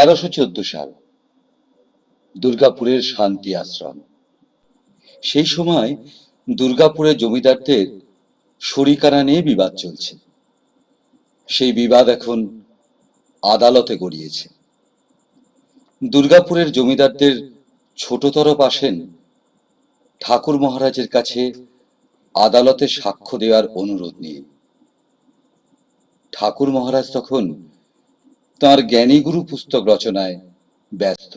1314 সাল, দুর্গাপুরের শান্তি আশ্রম। সেই সময় দুর্গাপুরের জমিদারদের শরিকানা নিয়ে বিবাদ চলছে। সেই বিবাদ এখন আদালতে গড়িয়েছে। দুর্গাপুরের জমিদারদের ছোট তরফ আসেন ঠাকুর মহারাজের কাছে আদালতে সাক্ষ্য দেওয়ার অনুরোধ নিয়ে। ঠাকুর মহারাজ তখন তাঁর জ্ঞানীগুরু পুস্তক রচনায় ব্যস্ত।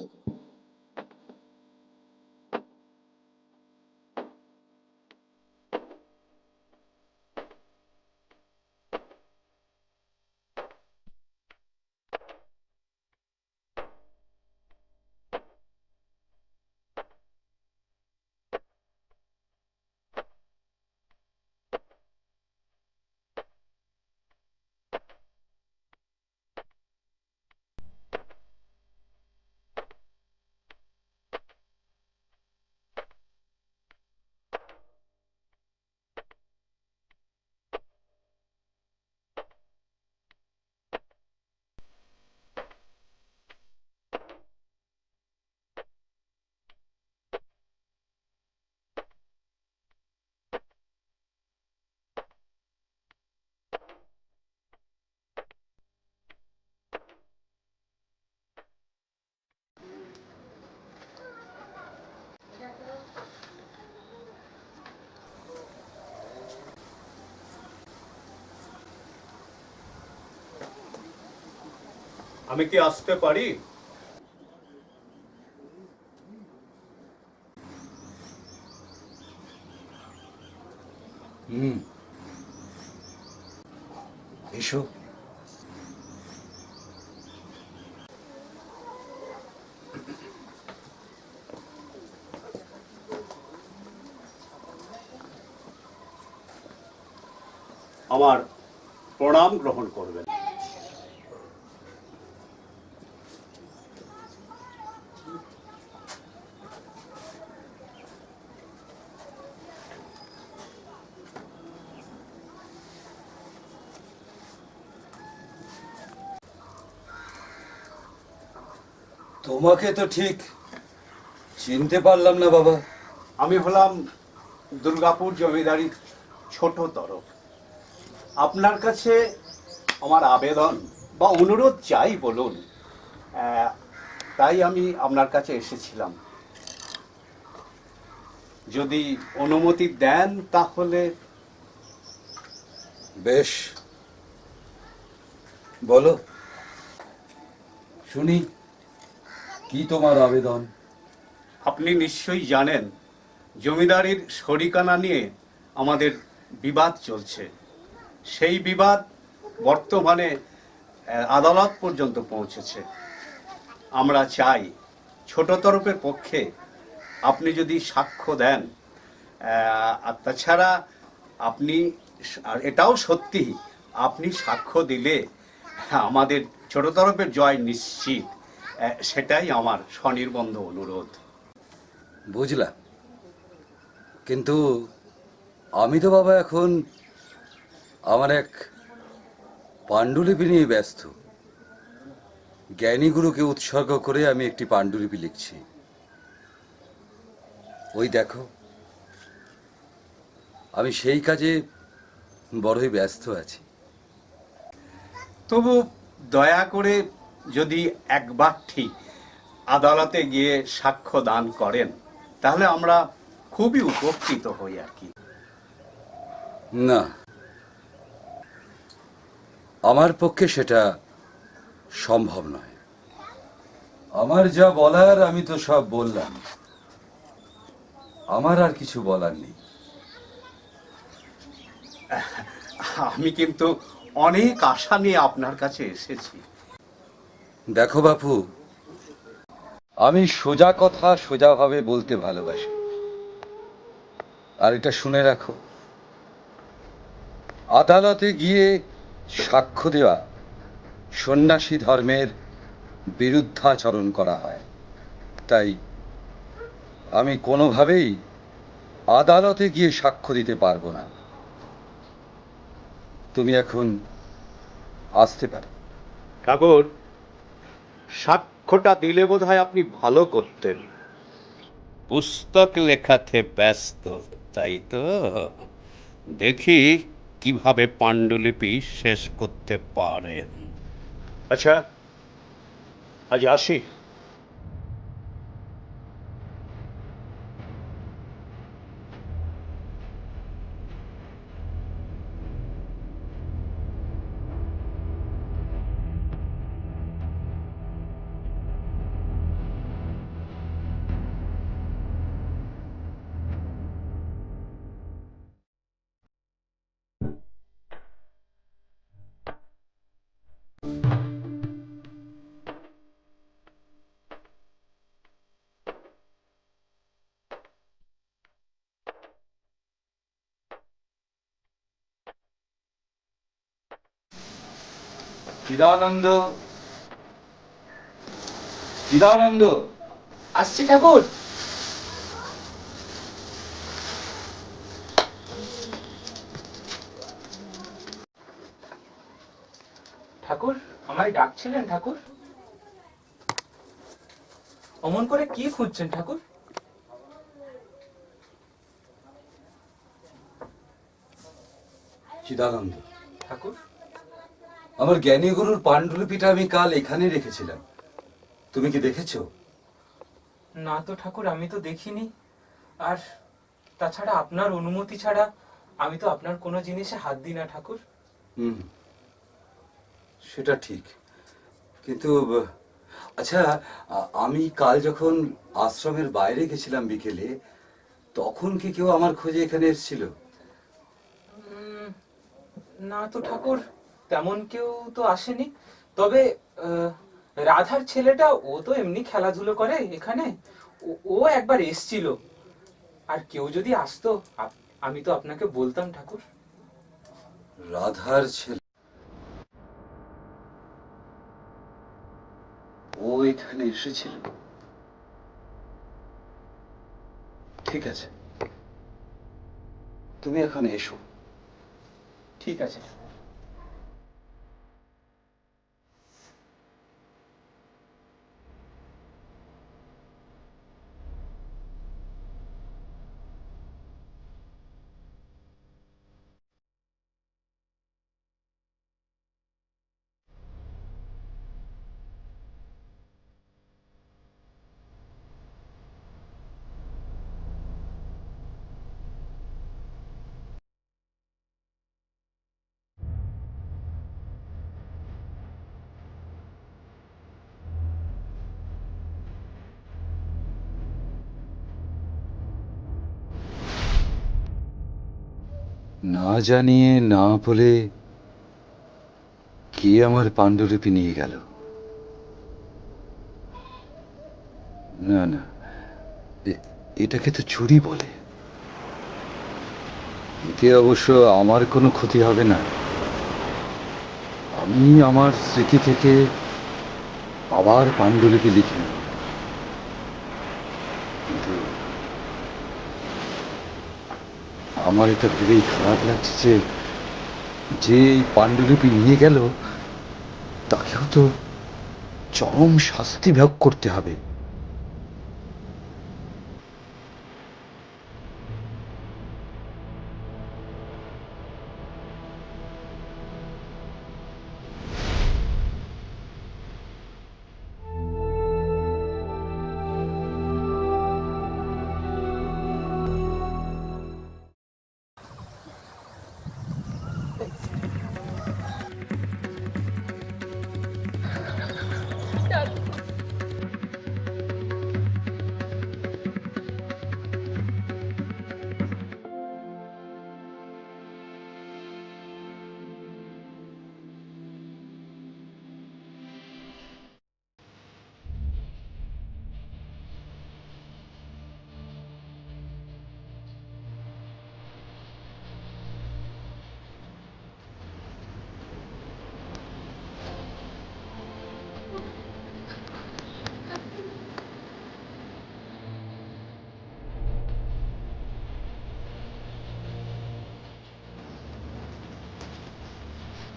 আমি কি আসতে পারি? এসো। আমার প্রণাম গ্রহণ করবেন। তোমাকে তো ঠিক চিনতে পারলাম না বাবা। আমি হলাম দুর্গাপুর জমিদারি ছোট তরফ। আপনার কাছে আমার আবেদন বা অনুরোধ চাই বলুন, তাই আমি আপনার কাছে এসেছিলাম। যদি অনুমতি দেন তাহলে। বেশ, বলো শুনি, কি তোমার আবেদন? আপনি নিশ্চয়ই জানেন জমিদারির শরিকানা নিয়ে আমাদের বিবাদ চলছে। সেই বিবাদ বর্তমানে আদালত পর্যন্ত পৌঁছেছে। আমরা চাই ছোট তরফের পক্ষে আপনি যদি সাক্ষ্য দেন, আর তাছাড়া আপনি, আর এটাও সত্যি, আপনি সাক্ষ্য দিলে আমাদের ছোট তরফের জয় নিশ্চিত। সেটাই আমার স্বনির্বন্ধ অনুরোধ। বুঝলাম, কিন্তু আমি তো বাবা এখন আমার এক পাণ্ডুলিপি নিয়ে ব্যস্ত। জ্ঞানীগুরুকে উৎসর্গ করে আমি একটি পাণ্ডুলিপি লিখছি। ওই দেখো, আমি সেই কাজে বড়ই ব্যস্ত আছি। তবু দয়া করে যদি একবার ঠিক আদালতে গিয়ে সাক্ষ্য দান করেন তাহলে আমরা খুবই উপকৃত হই আর কি। না, আমার পক্ষে সেটা সম্ভব নয়। আমার যা বলার আমি তো সব বললাম, আমার আর কিছু বলার নেই। আমি কিন্তু অনেক আশা নিয়ে আপনার কাছে এসেছি। দেখো বাপু, আমি সোজা কথা সোজাভাবে বলতে ভালোবাসি। আর এটা শুনে রাখো, আদালতে গিয়ে সাক্ষ্য দেওয়া সন্ন্যাসী ধর্মের বিরুদ্ধাচরণ করা হয়। তাই আমি কোনোভাবেই আদালতে গিয়ে সাক্ষ্য দিতে পারবো না। তুমি এখন আসতে পারো। ঠাকুর, সাক্ষ্যটা দিলে বোধহয় আপনি ভালো করতেন। পুস্তক লেখাতে ব্যস্ত, তাই তো? দেখি কিভাবে পাণ্ডুলিপি শেষ করতে পারেন। আচ্ছা, আজ আসি। চিদানন্দ, চিদানন্দ। আসছি ঠাকুর। ঠাকুর, আমায় ডাকছিলেন ঠাকুর? অমন করে কি খুঁজছেন ঠাকুর? চিদানন্দ, ঠাকুর, আমার জ্ঞানী গুরুর পাণ্ডুলিপিটা আমি কাল এখানে রেখেছিলাম। তুমি কি দেখেছো? না তো ঠাকুর, আমি তো দেখিনি। আর তাছাড়া আপনার অনুমতি ছাড়া আমি তো আপনার কোনো জিনিসে হাত দিই না ঠাকুর। হুম, সেটা ঠিক, কিন্তু আচ্ছা, আমি কাল যখন আশ্রমের বাইরে গেছিলাম বিকেলে, তখন কি কেউ আমার খোঁজে এখানে এসেছিল? না তো ঠাকুর, তেমন কেউ তো আসেনি। তবে আহ, রাধার ছেলেটা, ও তো এমনি খেলাধুলো করে এখানে, ও একবার এসছিল। আর কেউ যদি আসতো আমি তো আপনাকে বলতাম ঠাকুর। রাধার ছেলে? ও এখানে এসেছিল? ঠিক আছে, তুমি এখানে এসো। ঠিক আছে। না জানিয়ে না বলে কে আমার পাণ্ডুলিপি নিয়ে গেল? না না, এটাকে তো চুরি বলে। এতে অবশ্য আমার কোনো ক্ষতি হবে না। আমি আমার স্মৃতি থেকে আবার পাণ্ডুলিপি লিখে নেব। কিন্তু আমার এটা ভেবেই খারাপ লাগছে যে যে এই পাণ্ডুলিপি নিয়ে গেল তাকেও তো চরম শাস্তি ভোগ করতে হবে।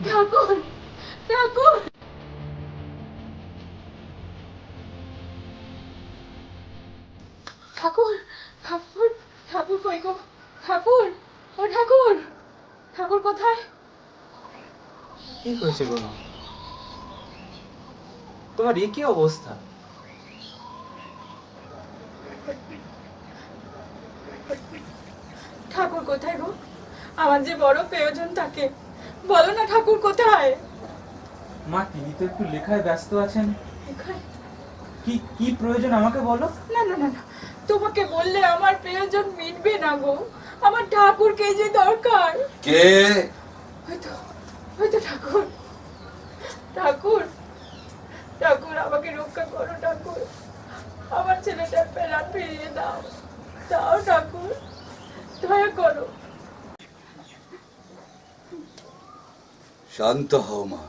ঠাকুর, ঠাকুর। ঠাকুর ঠাকুর ঠাকুর কই গো? ঠাকুর, ও ঠাকুর, ঠাকুর কোথায়? কি হয়েছে গো মা? তোমার এ কি অবস্থা? ঠাকুর কোথায় গো? আমার যে বড় প্রয়োজন থাকে, বলো না ঠাকুর কোথায়? মা তিনি তো একটু লেখায় ব্যস্ত আছেন। এখানে? কি কি প্রয়োজন আমাকে বলো। না না না না, তোমাকে বললে আমার প্রয়োজন মিটবে না গো। আমার ঠাকুরকে যে দরকার। কে? হয়তো হয়তো ঠাকুর, ঠাকুর, ঠাকুর আমাকে রক্ষা করো ঠাকুর। আমার ছেলেটার প্রাণ ফিরিয়ে দাও, দাও ঠাকুর, দয়া করো। শান্ত হও মা,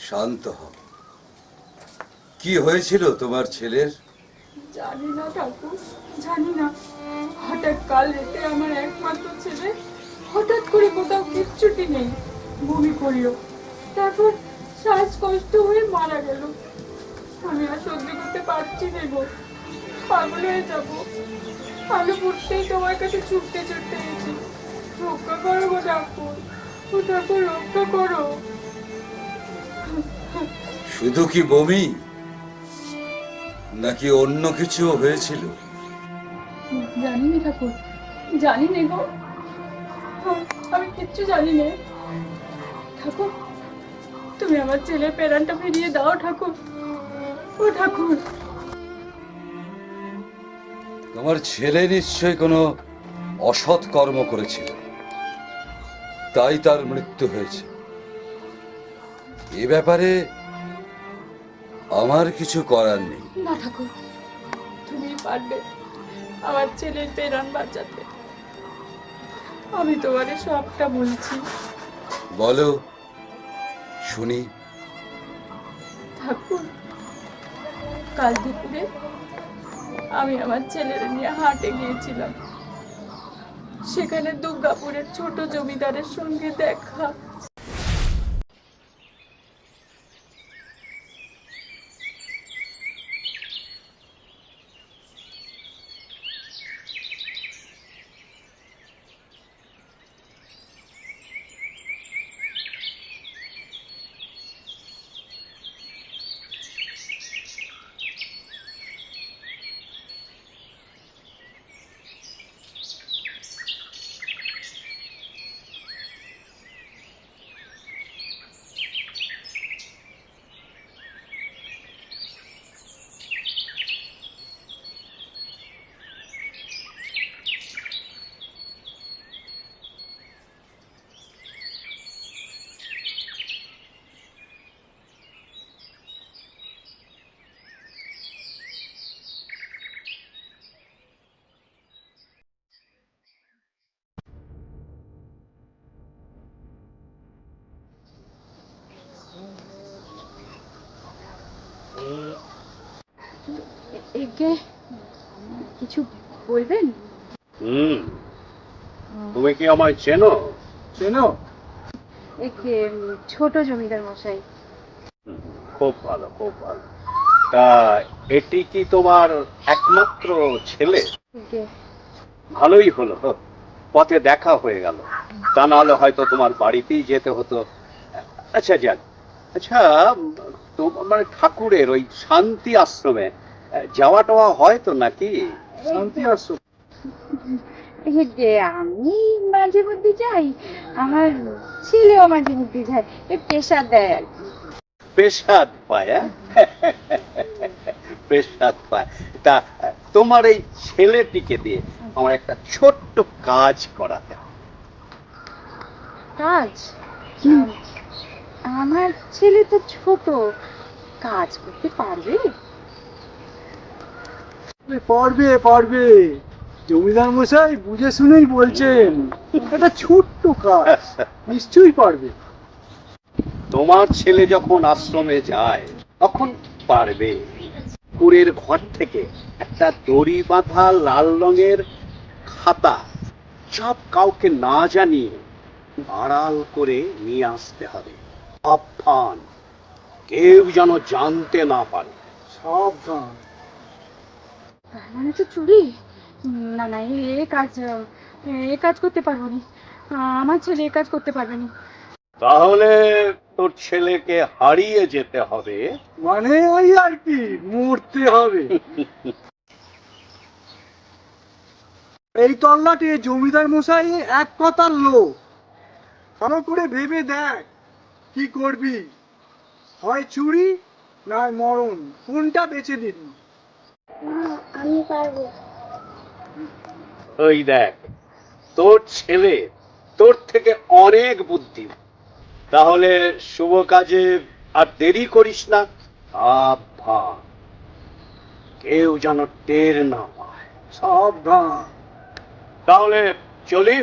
শান্ত হও। কি হয়েছিল তোমার ছেলের? জানি না ঠাকুর, জানি না। হঠাৎ কাল রাতে আমার একমাত্র ছেলে হঠাৎ করে কোথাও কিচ্ছুটি নেই, বমি করলো, তারপর শ্বাসকষ্ট হয়ে মারা গেল। আমি আর সহ্য করতে পারছি না গো, পাগল হয়ে যাবো। আলো ফুটতেই তোমার কাছে ছুটতে ছুটতে এসেছি। রক্ষা করো গো ঠাকুর, ও ঠাকুর রক্ষা করো। শুধু কি বমি, নাকি অন্য কিছু হয়েছিল? জানি না ঠাকুর, জানি না গো, আমি কিচ্ছু জানি না। ঠাকুর, তুমি আমার ছেলের প্রাণটা ফিরিয়ে দাও ঠাকুর, ও ঠাকুর। তোমার ছেলে নিশ্চয় কোনো অসৎ কর্ম করেছিল, তাই তার মৃত্যু হয়েছে। এ ব্যাপারে আমার কিছু করার নেই। না ঠাকুর, তুমি পারবে আমার ছেলের প্রাণ বাঁচাতে। আমি তোমারে সবটা বলছি। বলো শুনি। ঠাকুর, কাল দুপুরে আমি আমার ছেলের নিয়ে হাটে গিয়েছিলাম। সেখানে দুর্গাপুরের ছোট জমিদারের সঙ্গে দেখা। একে কিছু বলবেন? তুমি কি আমায় চেনো? চেনো? একে ছোট জমিদার মশাই। খুব ভালো, খুব ভালো। তা এটি কি তোমার একমাত্র ছেলে? একে ভালোই হলো, পথে দেখা হয়ে গেল, তা নাহলে হয়তো তোমার বাড়িতেই যেতে হতো। আচ্ছা যাক, আচ্ছা তোমার মানে ঠাকুরের ওই শান্তি আশ্রমে যাওয়া টাওয়া হয় তো নাকি? শান্তি আশ্রম? আমি মাঝে মধ্যে যাই, আমার ছেলেও মাঝে মধ্যে যায়, পেশা দেয় আর কি। পেশাদ পায়, পেশাদ পায়। তা তোমার এই ছেলেটিকে দিয়ে আমার একটা ছোট্ট কাজ করাতে হবে। কাজ? আমার ছেলে তো ছোট, কাজ করতে পারবে? পারবে পারবে, জমিদার মশাই বুঝে শুনেই বলছেন, এটা ছোট্ট কাজ, নিশ্চয়ই পারবে। তোমার ছেলে যখন আশ্রমে যায় তখন পারবে। কুড়ের ঘর থেকে একটা দড়ি বাঁধা লাল রঙের খাতা সব কাউকে না জানিয়ে আড়াল করে নিয়ে আসতে হবে। সাবধান, কেউ যেন জানতে না পারে। সাবধান। তার মানে তো চুরি। না না, এ কাজ করতে পারবো না। আমার ছেলে এ কাজ করতে পারবে না। তাহলে তোর ছেলেকে হারিয়ে যেতে হবে। মানে ওই আর কি, মরতে হবে। এই তল্লাটে জমিদার মশাই এক কথার লোক। ভালো করে ভেবে দেখ কি করবি, হয় চুরি নয় মরণ, কোনটা বেছে নিবি? আমি পারবো। ওই দেখ, তোর ছেলে তোর থেকে অনেক বুদ্ধি। তাহলে শুভ কাজে আর দেরি করিস না, সাবধান, কেউ যেন টের না পায়। সাবধান। তাহলে চলি।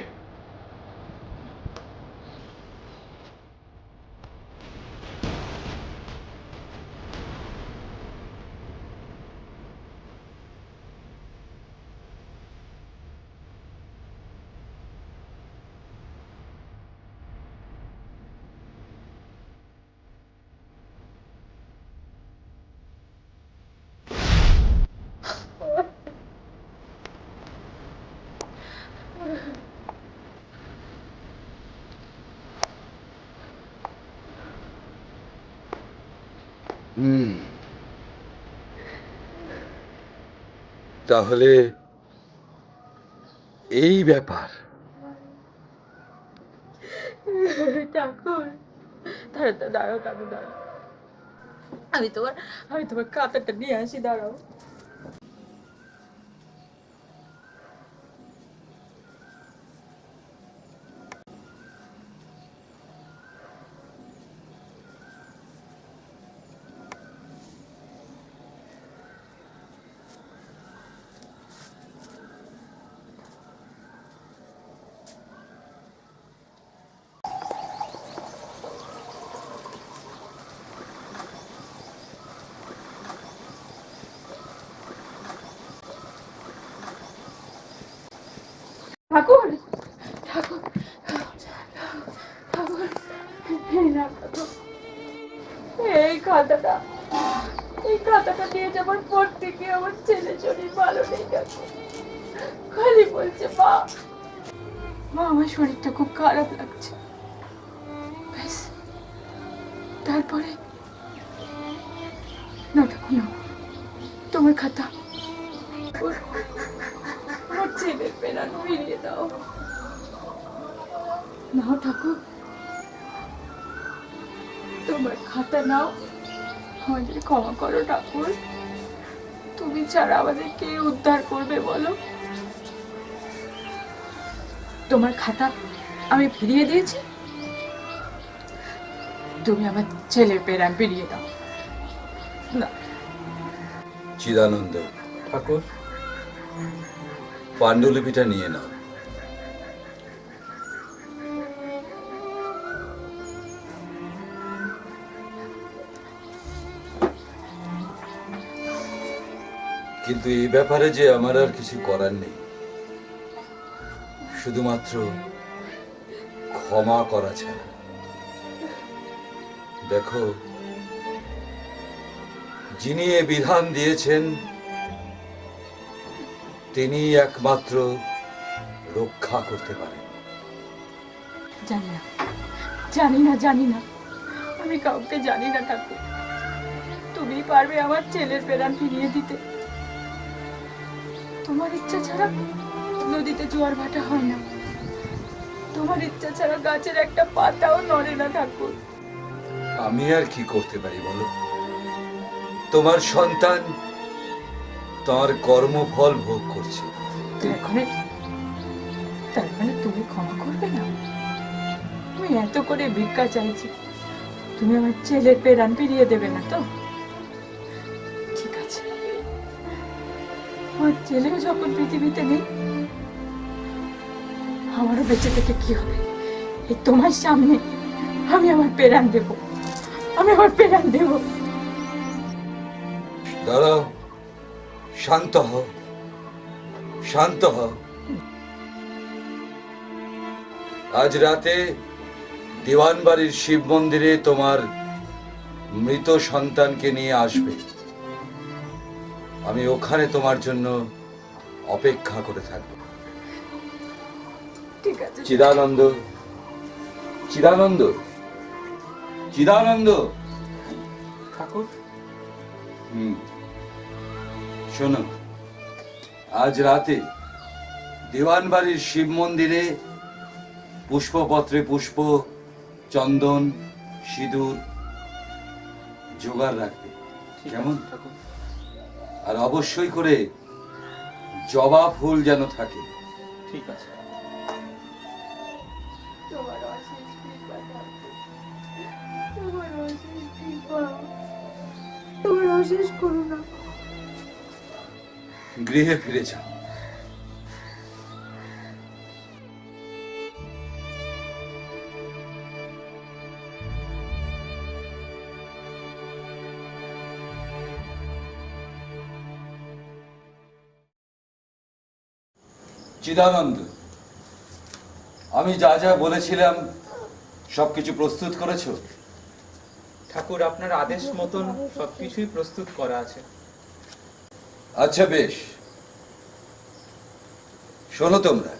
তাহলে এই ব্যাপার। ঠাকুর, দাঁড়াও ঠাকুর, দাঁড়াও। আমি তোমার খাতাটা নিয়ে আসি, দাঁড়াও। ঠাকুর, ঠাকুর, ঠাকুর, এই না ঠাকুর, এই খাতাটা নিয়ে যাবার পর থেকে আমার ছেলে শরীর ভালো নেই ঠাকুর। খালি বলছে মা, আমার শরীরটা খুব খারাপ লাগছে। ব্যাস, তারপরে না ঠাকুর না, তোমার খাতা, আমার ছেলের পেরান ফিরিয়ে দাও। নাও ঠাকুর, তোমার খাতা নাও, আমাদের ক্ষমা করো ঠাকুর। তুমি ছাড়া আমাদের কে উদ্ধার করবে বলো? তোমার খাতা আমি ফিরিয়ে দিয়েছি, তুমি আমার ছেলের পেরান ফিরিয়ে দাও। না চিদানন্দ ঠাকুর, পাণ্ডুলিপিটা নিয়ে নাও। কিন্তু এই ব্যাপারে যে আমার আর কিছু করার নেই, শুধুমাত্র ক্ষমা করা ছাড়া। দেখো, যিনি এ বিধান দিয়েছেন তিনি একমাত্র রক্ষা করতে পারেন। জানি না, জানি না, জানি না, আমি কাউকে জানি না ঠাকুর। তুমি পারবে আমার ছেলের প্রাণ ফিরিয়ে দিতে। তোমার ইচ্ছা ছাড়া নদীতে জোয়ার ভাটা হয় না, তোমার ইচ্ছা ছাড়া গাছের একটা পাতাও নড়ে না ঠাকুর। আমি আর কি করতে পারি বলো? তোমার সন্তান তার কর্মফল ভোগ করছে। তার মানে তুমি ক্ষমা করবে না? তুমি এত করে ভিক্ষা চাইছি, তুমি আমার ছেলের প্রাণ ফিরিয়ে দেবে না তো? ঠিক আছে, আমার ছেলেও যখন পৃথিবীতে নেই, আমারও বেঁচে থেকে কি হবে? এই তোমার সামনে আমি আমার প্রাণ দেব, আমি আমার প্রাণ দেব। দাঁড়াও, শান্ত হও, শান্ত হও। আজ রাতে দিওয়ানবাড়ির শিব মন্দিরে তোমার মৃত সন্তানকে নিয়ে আসবে। আমি ওখানে তোমার জন্য অপেক্ষা করে থাকবো। ঠিক আছে। চিদানন্দ, চিদানন্দ, চিদানন্দ। ঠাকুর, শোনো, আজ রাতে দেওয়ানবাড়ির শিব মন্দিরে পুষ্পপত্রে পুষ্প, চন্দন, সিঁদুর জোগাড় রাখবে, ঠিক কেমন? আছে ঠাকুর। আর অবশ্যই করে জবা ফুল যেন থাকে। ঠিক আছে। তোমার অশেষ কৃপা ঠাকুর, তোমার অশেষ কৃপা, তোমার অশেষ করুণা। গৃহে ফিরে যাও। চিদানন্দ, আমি যা যা বলেছিলাম সবকিছু প্রস্তুত করেছো? ঠাকুর, আপনার আদেশ মতন সবকিছুই প্রস্তুত করা আছে। আচ্ছা বেশ, শোনো তোমরা,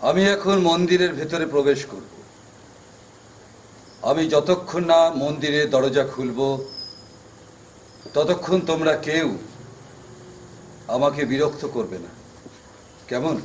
আমি এখন মন্দিরের ভেতরে প্রবেশ করব। আমি যতক্ষণ না মন্দিরের দরজা খুলব ততক্ষণ তোমরা কেউ আমাকে বিরক্ত করবে না, কেমন?